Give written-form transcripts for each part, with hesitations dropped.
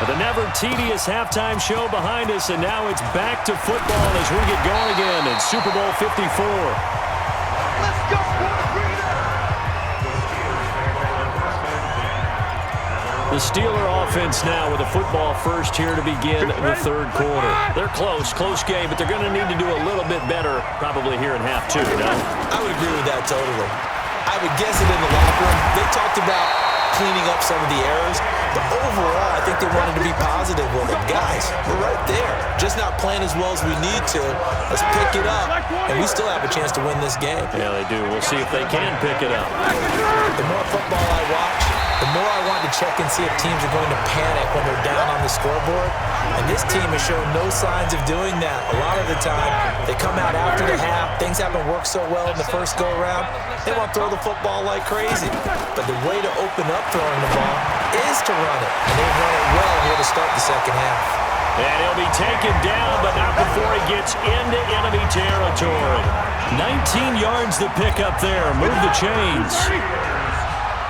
The never tedious halftime show behind us, and now it's back to football as we get going again in Super Bowl 54. Let's go! The Steeler offense now with a football first here to begin the third quarter. They're close game, but they're going to need to do a little bit better probably here in half two, no? I would agree with that totally. I would guess it in the locker room. They talked about cleaning up some of the errors, but overall, I think they wanted to be positive with it. Guys, we're right there. Just not playing as well as we need to. Let's pick it up, and we still have a chance to win this game. Yeah, they do. We'll see if they can pick it up. The more football I watch, the more I want to check and see if teams are going to panic when they're down on the scoreboard. And this team has shown no signs of doing that. A lot of the time, they come out after the half. Things haven't worked so well in the first go-around. They want to throw the football like crazy. But the way to open up throwing the ball is to run it. And they've run it well here to start the second half. And he'll be taken down, but not before he gets into enemy territory. 19 yards to pick up there. Move the chains.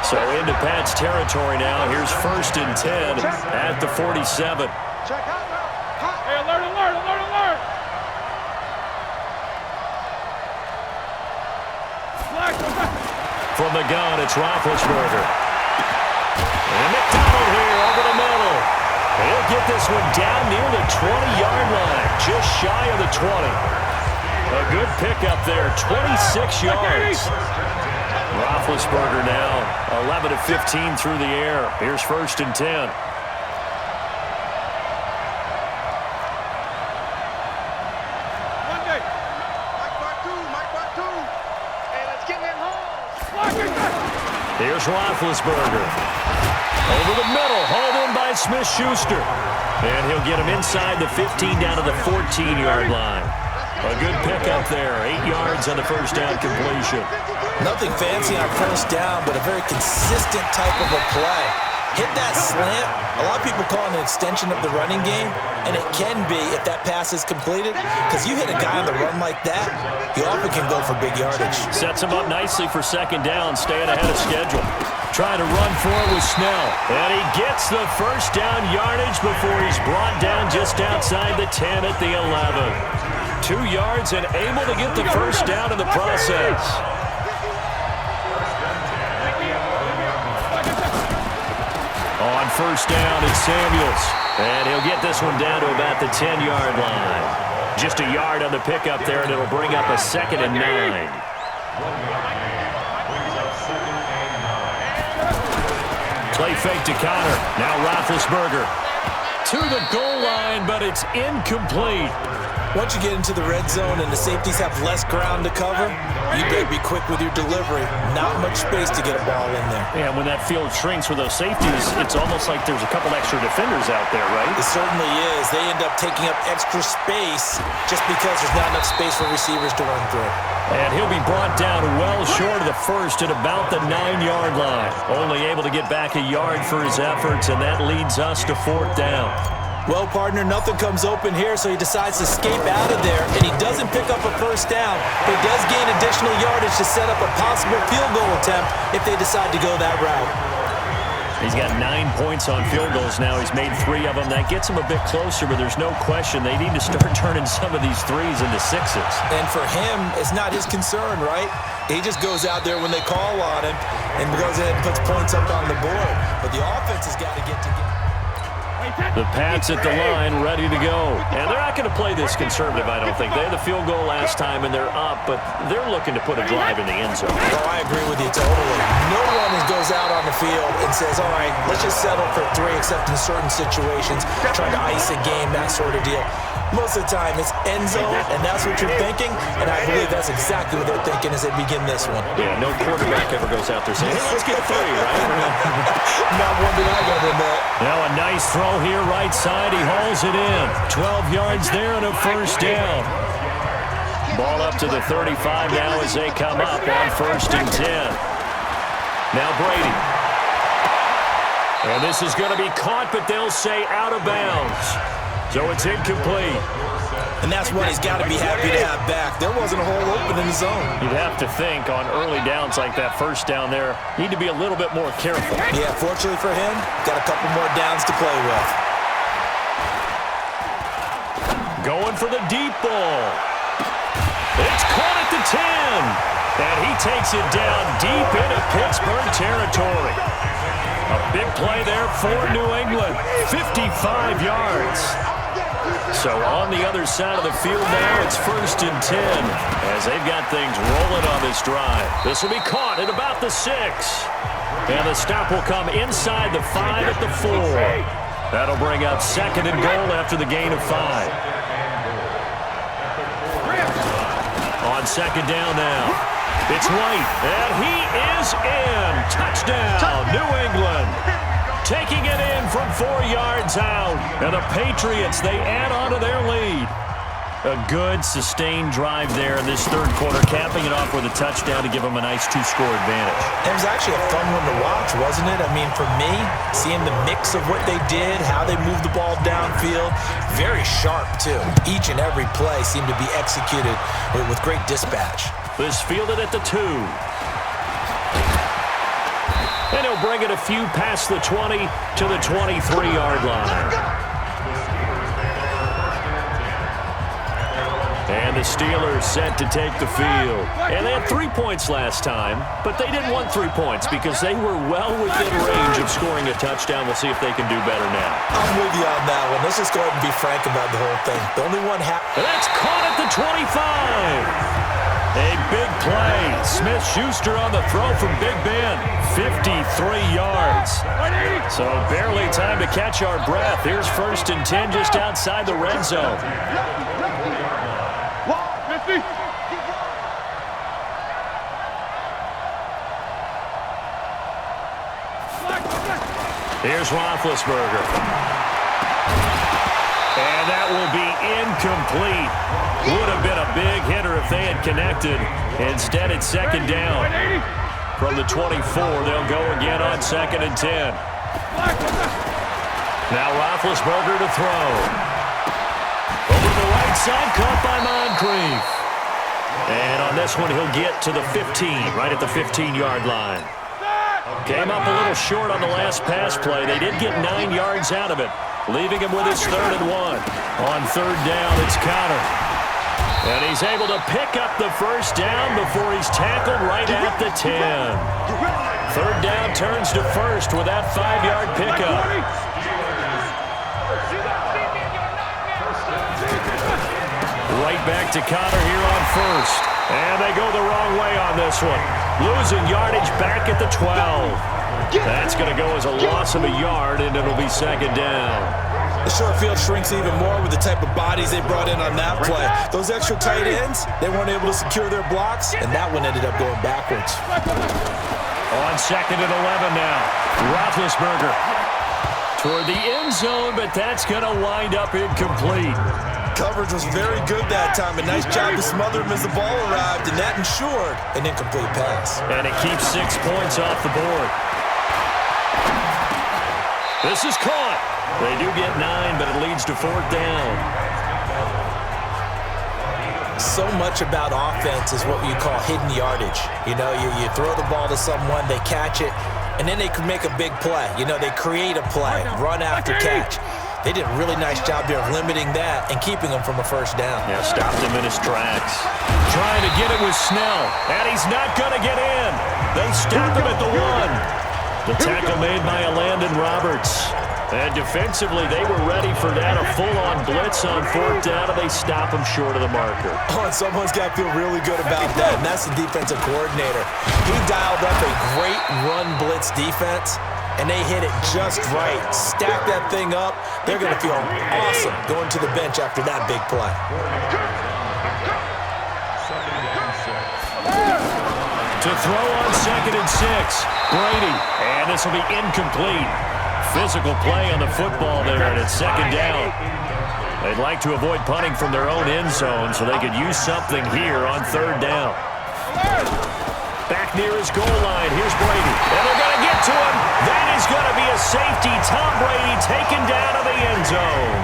So into Pat's territory now. Here's 1st and 10 at the 47. Hey, alert! From the gun, it's Roethlisberger. And McDonald here over the middle. He'll get this one down near the 20-yard line, just shy of the 20. A good pickup there, 26 yards. Roethlisberger now 11 of 15 through the air. Here's 1st and 10. Here's Roethlisberger. Over the middle, hauled in by Smith-Schuster. And he'll get him inside the 15 down to the 14-yard line. A good pickup there, 8 yards on the first down completion. Nothing fancy on first down, but a very consistent type of a play. Hit that slant. A lot of people call it an extension of the running game, and it can be if that pass is completed, because you hit a guy on the run like that, he often can go for big yardage. Sets him up nicely for second down, staying ahead of schedule. Trying to run for it with Snell. And he gets the first down yardage before he's brought down just outside the 10 at the 11. 2 yards and able to get the first down in the process. On first down, it's Samuels. And he'll get this one down to about the 10-yard line. Just a yard on the pickup there, and it'll bring up a 2nd and 9. Play fake to Connor. Now Roethlisberger to the goal line, but it's incomplete. Once you get into the red zone and the safeties have less ground to cover, you better be quick with your delivery. Not much space to get a ball in there. Yeah, when that field shrinks with those safeties, it's almost like there's a couple extra defenders out there, right? It certainly is. They end up taking up extra space just because there's not enough space for receivers to run through. And he'll be brought down well short of the first at about the 9-yard line. Only able to get back a yard for his efforts, and that leads us to 4th down. Well, partner, nothing comes open here, so he decides to escape out of there, and he doesn't pick up a first down, but he does gain additional yardage to set up a possible field goal attempt if they decide to go that route. He's got 9 points on field goals now. He's made 3 of them. That gets him a bit closer, but there's no question they need to start turning some of these 3s into 6s. And for him, it's not his concern, right? He just goes out there when they call on him and goes ahead and puts points up on the board. But the offense has got to get together. The Pats at the line, ready to go. And they're not going to play this conservative, I don't think. They had the field goal last time, and they're up, but they're looking to put a drive in the end zone. Oh, I agree with you totally. No one goes out on the field and says, all right, let's just settle for 3, except in certain situations, trying to ice a game, that sort of deal. Most of the time, it's end zone, and that's what you're thinking, and I believe that's exactly what they're thinking as they begin this one. Yeah, no quarterback ever goes out there saying, hey, let's get 3, right? Not one that I've ever met. Now a nice throw here, right side. He hauls it in. 12 yards there and a first down. Ball up to the 35 now as they come up on 1st and 10. Now Brady. And this is going to be caught, but they'll say out of bounds. So it's incomplete. And that's what he's got to be happy to have back. There wasn't a hole open in the zone. You'd have to think on early downs like that first down there, need to be a little bit more careful. Yeah, fortunately for him, got a couple more downs to play with. going for the deep ball. It's caught at the 10. And he takes it down deep into Pittsburgh territory. A big play there for New England. 55 yards. So on the other side of the field now, it's 1st and 10 as they've got things rolling on this drive. This will be caught at about the 6. And the stop will come inside the 5 at the 4. That'll bring up 2nd and goal after the gain of 5. On 2nd down now. It's White, and he is in. Touchdown, New England. Taking it in from 4 yards out. And the Patriots, they add on to their lead. A good, sustained drive there in this 3rd quarter, capping it off with a touchdown to give them a nice 2-score advantage. It was actually a fun one to watch, wasn't it? I mean, for me, seeing the mix of what they did, how they moved the ball downfield, very sharp, too. Each and every play seemed to be executed with great dispatch. This fielded at the 2. And he'll bring it a few past the 20 to the 23-yard line. And the Steelers set to take the field. And they had 3 points last time, but they didn't want 3 points because they were well within range of scoring a touchdown. We'll see if they can do better now. I'm with you on that one. Let's just go ahead and be frank about the whole thing. The only one And that's caught at the 25. A big play. Smith-Schuster on the throw from Big Ben. 53 yards. So barely time to catch our breath. Here's 1st and 10 just outside the red zone. Here's Roethlisberger. And that will be incomplete. Would have been a big hitter if they had connected. Instead, it's 2nd down. From the 24, they'll go again on 2nd and 10. Now Roethlisberger to throw. Over to the right side, caught by Moncrief. And on this one, he'll get to the 15, right at the 15-yard line. Came up a little short on the last pass play. They did get 9 yards out of it, leaving him with his 3rd and 1. On 3rd down, it's Connor. And he's able to pick up the 1st down before he's tackled right at the 10. 3rd down turns to 1st with that 5-yard pickup. Right back to Connor here on 1st. And they go the wrong way on this one. Losing yardage back at the 12. That's going to go as a loss of a yard, and it'll be 2nd down. The short field shrinks even more with the type of bodies they brought in on that play. Those extra tight ends, they weren't able to secure their blocks, and that one ended up going backwards. On 2nd and 11 now. Roethlisberger toward the end zone, but that's going to wind up incomplete. Coverage was very good that time. A nice job to smother him as the ball arrived, and that ensured an incomplete pass. And it keeps 6 points off the board. This is caught. They do get 9, but it leads to 4th down. So much about offense is what you call hidden yardage. You know, you throw the ball to someone, they catch it, and then they can make a big play. You know, they create a play, run after catch. They did a really nice job there of limiting that and keeping him from a 1st down. Yeah, stopped him in his tracks. Trying to get it with Snell, and he's not going to get in. They stopped him at the 1. The tackle made by Landon Roberts. And defensively, they were ready for that, a full-on blitz on 4th down, and they stop him short of the marker. Oh, and someone's got to feel really good about that, and that's the defensive coordinator. He dialed up a great run blitz defense, and they hit it just right. Stack that thing up. They're going to feel awesome going to the bench after that big play. To throw on 2nd and 6, Brady, and this will be incomplete. Physical play on the football there, and it's 2nd down. They'd like to avoid punting from their own end zone so they could use something here on 3rd down. Back near his goal line, here's Brady. And they're going to get to him. That is going to be a safety. Tom Brady taken down to the end zone.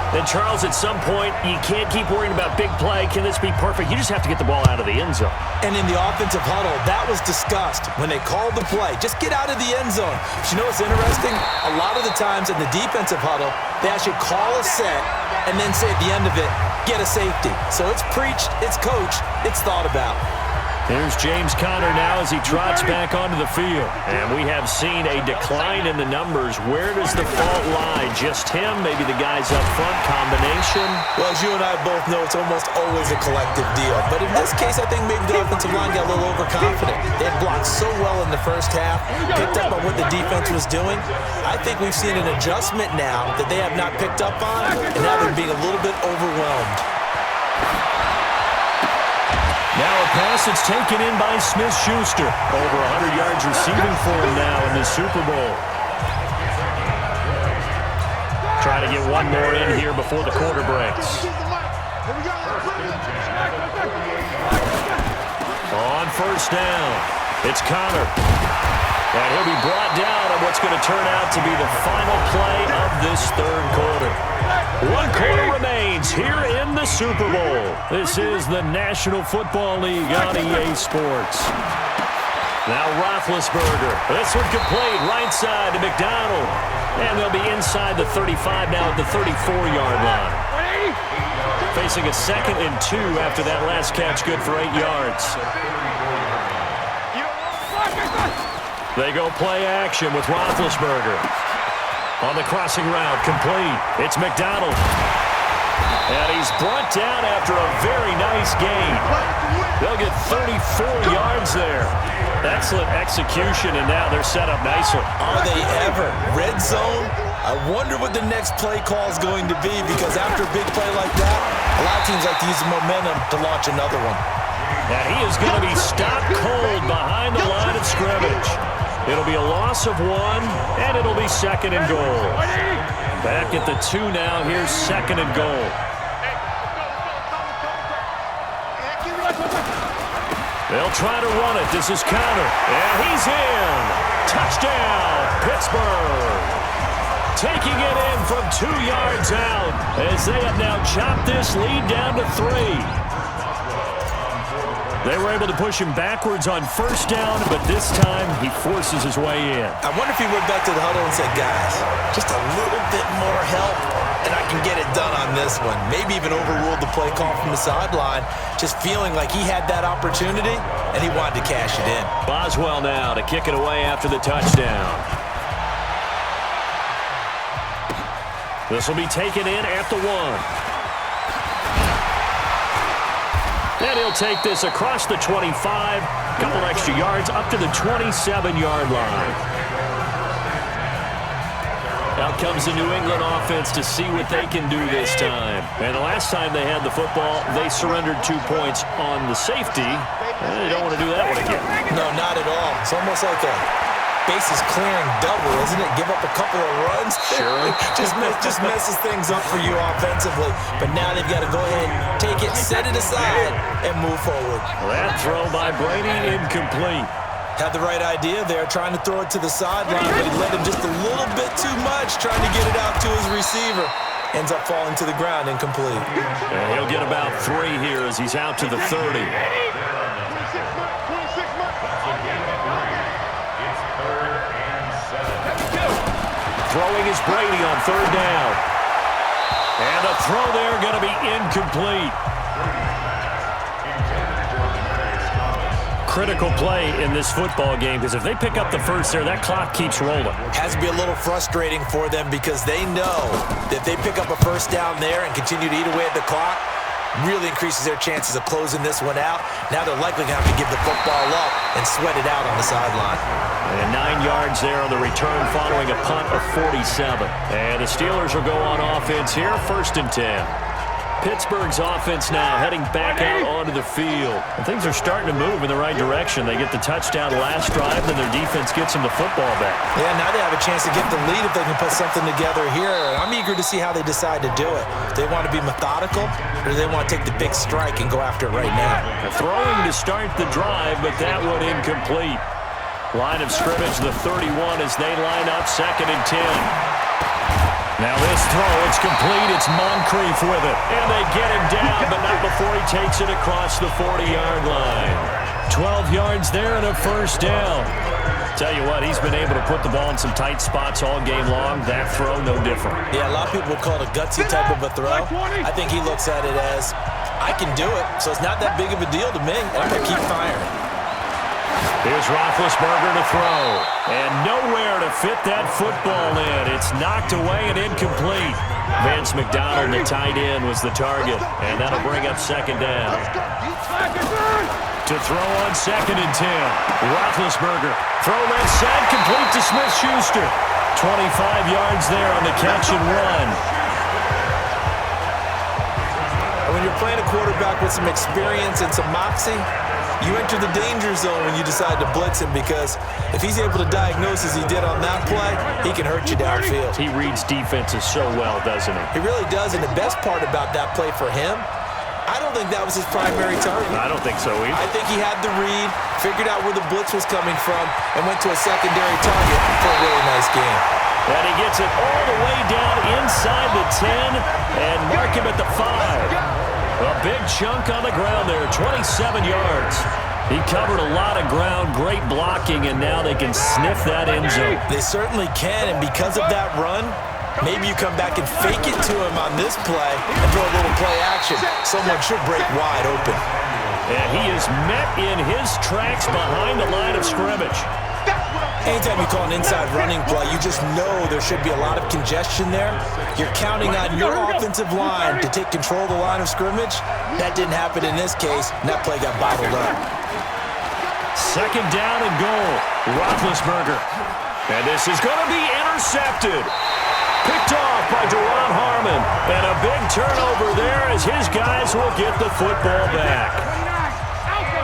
And, Charles, at some point, you can't keep worrying about big play. Can this be perfect? You just have to get the ball out of the end zone. And in the offensive huddle, that was discussed when they called the play. Just get out of the end zone. But you know what's interesting? A lot of the times in the defensive huddle, they actually call a set and then say at the end of it, get a safety. So it's preached, it's coached, it's thought about. Here's James Conner now as he trots back onto the field. And we have seen a decline in the numbers. Where does the fault lie? Just him? Maybe the guys up front? Combination? Well, as you and I both know, it's almost always a collective deal. But in this case, I think maybe the offensive line got a little overconfident. They had blocked so well in the first half, picked up on what the defense was doing. I think we've seen an adjustment now that they have not picked up on, and now they're being a little bit overwhelmed. Now a pass that's taken in by Smith-Schuster. Over 100 yards receiving for him now in the Super Bowl. Trying to get one more in here before the quarter breaks. On first down, it's Conner. And he'll be brought down on what's going to turn out to be the final play of this third quarter. One quarter remains here in the Super Bowl. This is the National Football League on EA Sports. Now Roethlisberger. This one complete right side to McDonald. And they'll be inside the 35 now at the 34-yard line. Facing a 2nd and 2 after that last catch, good for 8 yards. They go play action with Roethlisberger. On the crossing route, complete. It's McDonald. And he's brought down after a very nice gain. They'll get 34 yards there. Excellent execution, and now they're set up nicely. Are they ever? Red zone? I wonder what the next play call is going to be, because after a big play like that, a lot of teams like to use the momentum to launch another one. And he is going to be stopped cold behind the line of scrimmage. It'll be a loss of 1, and it'll be 2nd and goal. Back at the 2 now. Here's 2nd and goal. They'll try to run it. This is Conner. And he's in. Touchdown, Pittsburgh. Taking it in from 2 yards out as they have now chopped this lead down to 3. They were able to push him backwards on first down, but this time he forces his way in. I wonder if he went back to the huddle and said, guys, just a little bit more help, and I can get it done on this one. Maybe even overruled the play call from the sideline, just feeling like he had that opportunity, and he wanted to cash it in. Boswell now to kick it away after the touchdown. This will be taken in at the 1. And he'll take this across the 25, couple extra yards up to the 27-yard line. Out comes the New England offense to see what they can do this time. And the last time they had the football, they surrendered 2 points on the safety. And they don't want to do that one again. No, not at all. It's almost like a bases clearing double, isn't it? Give up a couple of runs. Sure. just messes things up for you offensively. But now they've got to go ahead, take it, set it aside, and move forward. That throw by Brady incomplete. Had the right idea there, trying to throw it to the sideline, but he led him just a little bit too much, trying to get it out to his receiver. Ends up falling to the ground, incomplete. And he'll get about 3 here as he's out to the 30. Throwing is Brady on third down. And a throw there going to be incomplete. Critical play in this football game, because if they pick up the first there, that clock keeps rolling. Has to be a little frustrating for them, because they know that if they pick up a first down there and continue to eat away at the clock, really increases their chances of closing this one out. Now they're likely going to have to give the football up and sweat it out on the sideline. And 9 yards there on the return following a punt of 47. And the Steelers will go on offense here, 1st and 10. Pittsburgh's offense now heading back out onto the field. And things are starting to move in the right direction. They get the touchdown last drive, then their defense gets them the football back. Yeah, now they have a chance to get the lead if they can put something together here. And I'm eager to see how they decide to do it. Do they want to be methodical, or do they want to take the big strike and go after it right now? Throwing to start the drive, but that one incomplete. Line of scrimmage, the 31 as they line up 2nd and 10. Now this throw, it's complete. It's Moncrief with it. And they get him down, but not before he takes it across the 40-yard line. 12 yards there and a first down. Tell you what, he's been able to put the ball in some tight spots all game long. That throw, no different. Yeah, a lot of people would call it a gutsy type of a throw. I think he looks at it as, I can do it, so it's not that big of a deal to me, and I'm going to keep firing. Here's Roethlisberger to throw. And nowhere to fit that football in. It's knocked away and incomplete. Vance McDonald, the tight end, was the target. And that'll bring up second down. To throw on 2nd and 10. Roethlisberger. Throw left side, complete to Smith-Schuster. 25 yards there on the catch and run. And when you're playing a quarterback with some experience and some moxie, you enter the danger zone when you decide to blitz him, because if he's able to diagnose as he did on that play, he can hurt you downfield. He reads defenses so well, doesn't he? He really does, and the best part about that play for him, I don't think that was his primary target. I don't think so either. I think he had the read, figured out where the blitz was coming from, and went to a secondary target for a really nice game. And he gets it all the way down inside the 10 and mark him at the 5. A big chunk on the ground there, 27 yards. He covered a lot of ground, great blocking, and now they can sniff that end zone. They certainly can, and because of that run, maybe you come back and fake it to him on this play and throw a little play action. Someone should break wide open. And he is met in his tracks behind the line of scrimmage. Anytime you call an inside running play, you just know there should be a lot of congestion there. You're counting on your offensive line to take control of the line of scrimmage. That didn't happen in this case, and that play got bottled up. 2nd down and goal. Roethlisberger. And this is going to be intercepted. Picked off by Duron Harmon. And a big turnover there as his guys will get the football back.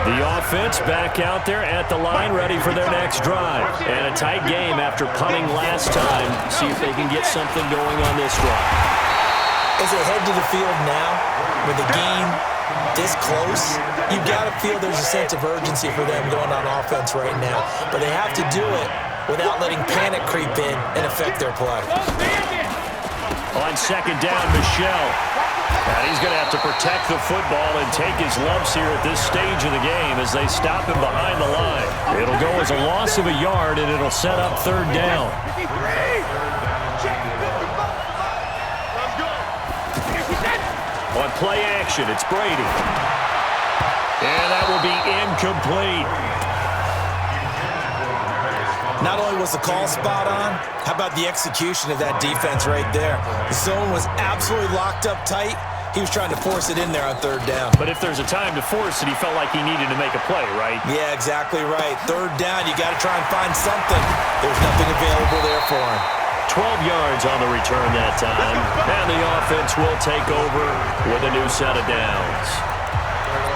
The offense back out there at the line, ready for their next drive. And a tight game after punting last time. See if they can get something going on this drive. As they head to the field now, with the game this close, you've got to feel there's a sense of urgency for them going on offense right now. But they have to do it without letting panic creep in and affect their play. On 2nd down, Michel. And he's going to have to protect the football and take his lumps here at this stage of the game as they stop him behind the line. It'll go as a loss of a yard, and it'll set up 3rd down. On play action, it's Brady. And that will be incomplete. Not only was the call spot on, how about the execution of that defense right there? The zone was absolutely locked up tight. He was trying to force it in there on 3rd down. But if there's a time to force it, he felt like he needed to make a play, right? Yeah, exactly right. 3rd down, you got to try and find something. There's nothing available there for him. 12 yards on the return that time. And the offense will take over with a new set of downs.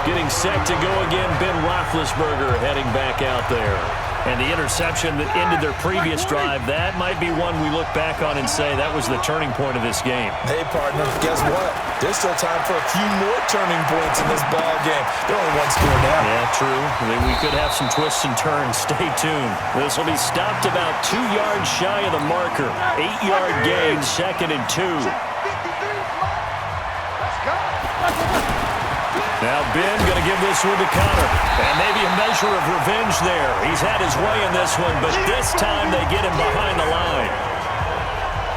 Getting set to go again, Ben Roethlisberger heading back out there. And the interception that ended their previous drive, that might be one we look back on and say that was the turning point of this game. Hey, partner, guess what? There's still time for a few more turning points in this ball game. They're only one score down. Yeah, true. We could have some twists and turns. Stay tuned. This will be stopped about 2 yards shy of the marker. 8-yard gain, 2nd and 2. Now Ben going to give this one to Connor. And maybe a measure of revenge there. He's had his way in this one, but this time they get him behind the line.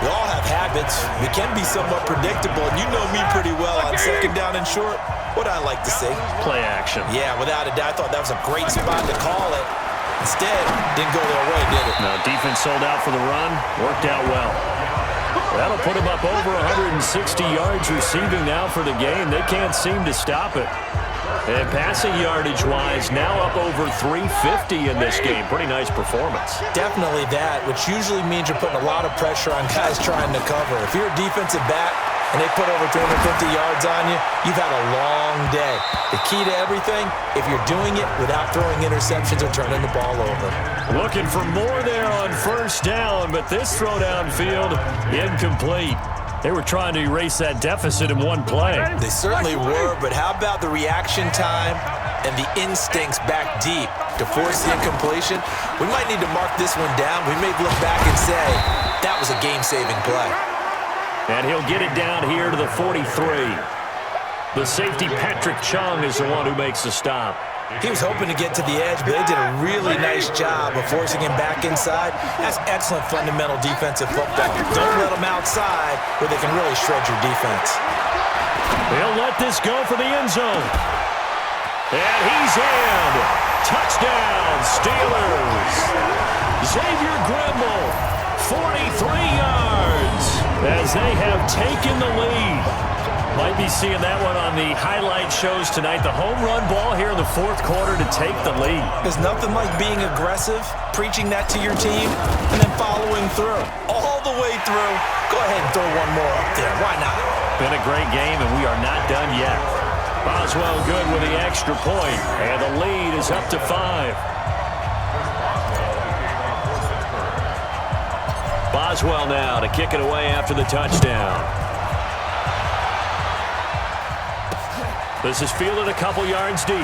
We all have habits. We can be somewhat predictable, and you know me pretty well on 2nd down and short. What I like to see. Play action. Yeah, without a doubt. I thought that was a great spot to call it. Instead, didn't go their way, did it? No, defense sold out for the run. Worked out well. That'll put him up over 160 yards receiving now for the game. They can't seem to stop it. And passing yardage-wise, now up over 350 in this game. Pretty nice performance. Definitely that, which usually means you're putting a lot of pressure on guys trying to cover. If you're a defensive back and they put over 250 yards on you, you've had a long day. The key to everything, if you're doing it without throwing interceptions or turning the ball over. Looking for more there on 1st down, but this throw downfield, incomplete. They were trying to erase that deficit in one play. They certainly were, but how about the reaction time and the instincts back deep to force the incompletion? We might need to mark this one down. We may look back and say, that was a game-saving play. And he'll get it down here to the 43. The safety, Patrick Chung, is the one who makes the stop. He was hoping to get to the edge, but they did a really nice job of forcing him back inside. That's excellent fundamental defensive football. Don't let them outside where they can really shred your defense. They'll let this go for the end zone. And he's in. Touchdown, Steelers. Xavier Grimble, 43 yards, as they have taken the lead. Might be seeing that one on the highlight shows tonight. The home run ball here in the fourth quarter to take the lead. There's nothing like being aggressive, preaching that to your team, and then following through. All the way through. Go ahead and throw one more up there. Why not? Been a great game, and we are not done yet. Boswell good with the extra point, and the lead is up to 5. Boswell now to kick it away after the touchdown. This is fielded a couple yards deep. And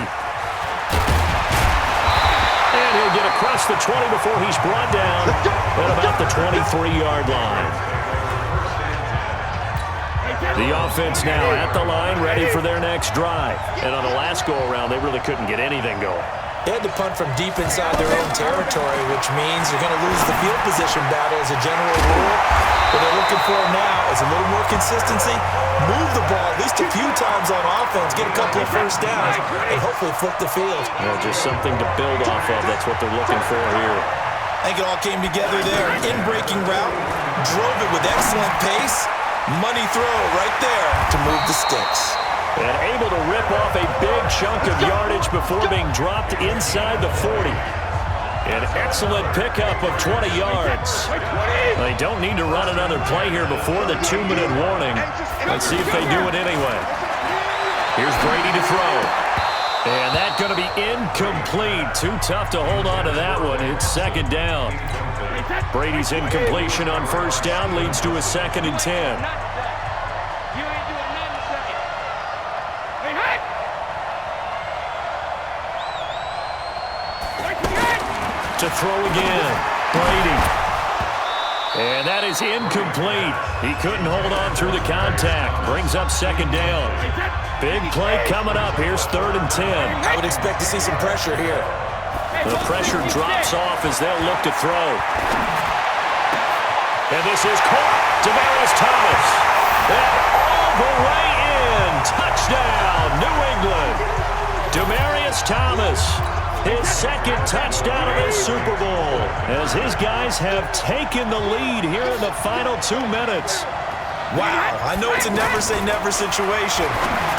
he'll get across the 20 before he's brought down at about the 23-yard line. The offense now at the line, ready for their next drive. And on the last go-around, they really couldn't get anything going. They had to punt from deep inside their own territory, which means they're going to lose the field position battle as a general rule. What they're looking for now is a little more consistency, move the ball at least a few times on offense, get a couple of first downs, and hopefully flip the field. Just something to build off of. That's what they're looking for here. I think it all came together there. In-breaking route, drove it with excellent pace. Money throw right there to move the sticks. And able to rip off a big chunk of yardage before being dropped inside the 40. An excellent pickup of 20 yards. They don't need to run another play here before the 2-minute warning. Let's see if they do it anyway. Here's Brady to throw. And that's going to be incomplete. Too tough to hold on to that one. It's second down. Brady's incompletion on first down leads to a 2nd and 10. To throw again, Brady. And that is incomplete. He couldn't hold on through the contact. Brings up second down. Big play coming up. Here's 3rd and 10. I would expect to see some pressure here. The pressure drops off as they'll look to throw. And this is caught. Demaryius Thomas. And all the way in. Touchdown, New England. Demaryius Thomas. His 2nd touchdown of this Super Bowl as his guys have taken the lead here in the final 2 minutes. Wow, I know it's a never-say-never situation,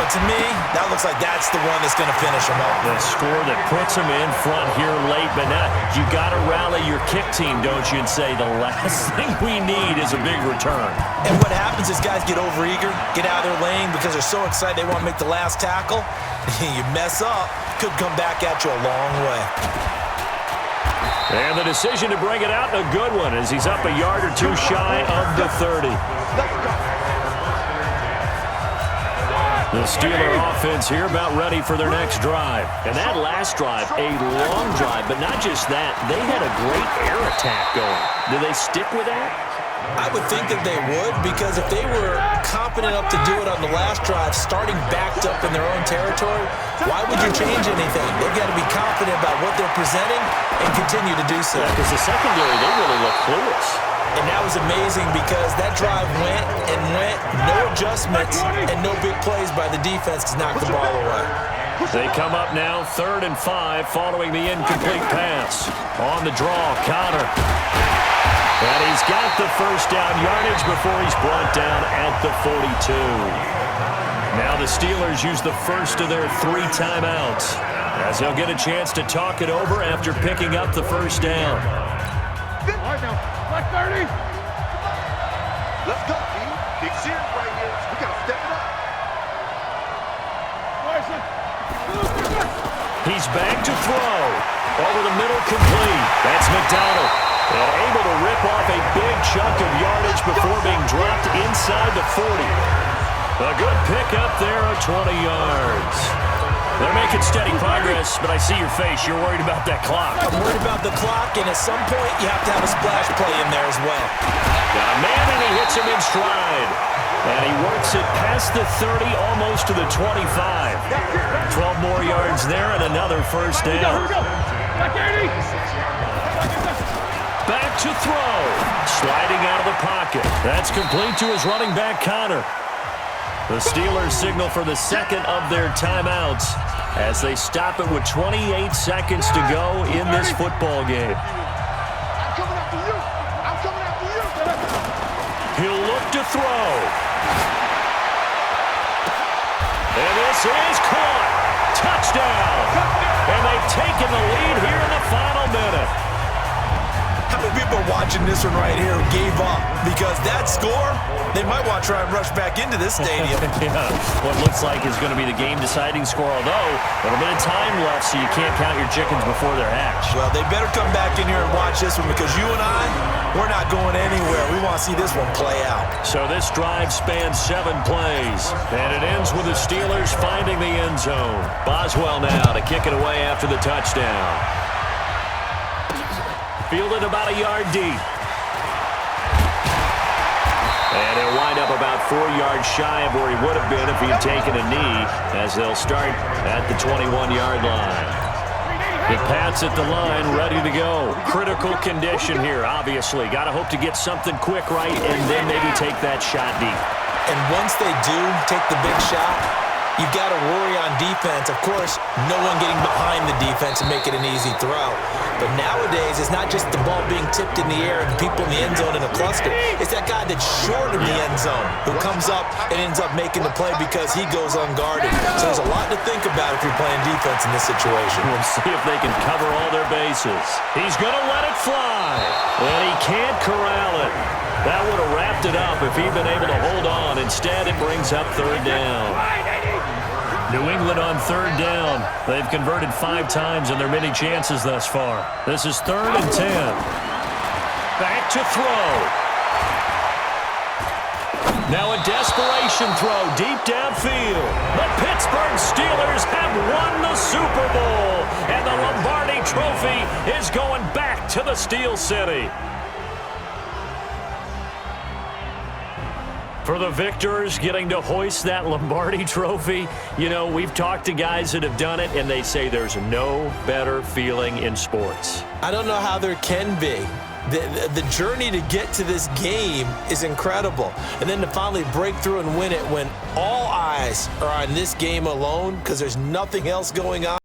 but to me, that looks like that's the one that's going to finish them off. The score that puts them in front here late, but now you got to rally your kick team, don't you, and say the last thing we need is a big return. And what happens is guys get overeager, get out of their lane because they're so excited they want to make the last tackle. You mess up, could come back at you a long way. And the decision to bring it out, a good one, as he's up a yard or two shy of the 30. The Steeler offense here about ready for their next drive. And that last drive, a long drive, but not just that. They had a great air attack going. Do they stick with that? I would think that they would, because if they were confident enough to do it on the last drive, starting backed up in their own territory, why would you change anything? They've got to be confident about what they're presenting and continue to do so. Because the secondary, they really look clueless. And that was amazing because that drive went and went, no adjustments, and no big plays by the defense to knock the ball away. They come up now, 3rd and 5, following the incomplete pass. On the draw, Connor. And he's got the first down yardage before he's brought down at the 42. Now the Steelers use the first of their 3 timeouts, as they'll get a chance to talk it over after picking up the first down. All right now, black 30. Let's go, team. Big series right here. We got to step it up. He's back to throw. Over the middle, complete. That's McDonald. And able to rip off a big chunk of yardage before being dropped inside the 40. A good pickup there of 20 yards. They're making steady progress, but I see your face. You're worried about that clock. I'm worried about the clock, and at some point, you have to have a splash play in there as well. Got a man, and he hits him in stride. And he works it past the 30, almost to the 25. 12 more yards there and another first down. Back to throw. Sliding out of the pocket. That's complete to his running back, Connor. The Steelers signal for the second of their timeouts as they stop it with 28 seconds to go in this football game. I'm coming after you. I'm coming after you. He'll look to throw. And this is caught. Touchdown. And they've taken the lead here in the final minute. How many people are watching this one right here who gave up? Because that score, they might want to try and rush back into this stadium. Yeah, what looks like is going to be the game-deciding score, although a little bit of time left, so you can't count your chickens before they're hatched. Well, they better come back in here and watch this one because you and I, we're not going anywhere. We want to see this one play out. So this drive spans 7 plays, and it ends with the Steelers finding the end zone. Boswell now to kick it away after the touchdown. Fielded about a yard deep. And he'll wind up about 4 yards shy of where he would have been if he had taken a knee, as they'll start at the 21-yard line. The Pats at the line, ready to go. Critical condition here, obviously. Got to hope to get something quick right and then maybe take that shot deep. And once they do take the big shot, you've got to worry on defense. Of course, no one getting behind the defense and make it an easy throw. But nowadays, it's not just the ball being tipped in the air and people in the end zone in a cluster. It's that guy that's short of the end zone who comes up and ends up making the play because he goes unguarded. So there's a lot to think about if you're playing defense in this situation. We'll see if they can cover all their bases. He's going to let it fly. And he can't corral it. That would have wrapped it up if he'd been able to hold on. Instead, it brings up third down. New England on third down. They've converted 5 times in their many chances thus far. This is 3rd and 10. Back to throw. Now a desperation throw deep downfield. The Pittsburgh Steelers have won the Super Bowl. And the Lombardi Trophy is going back to the Steel City. For the victors getting to hoist that Lombardi Trophy, you know, we've talked to guys that have done it, and they say there's no better feeling in sports. I don't know how there can be. The journey to get to this game is incredible. And then to finally break through and win it when all eyes are on this game alone because there's nothing else going on.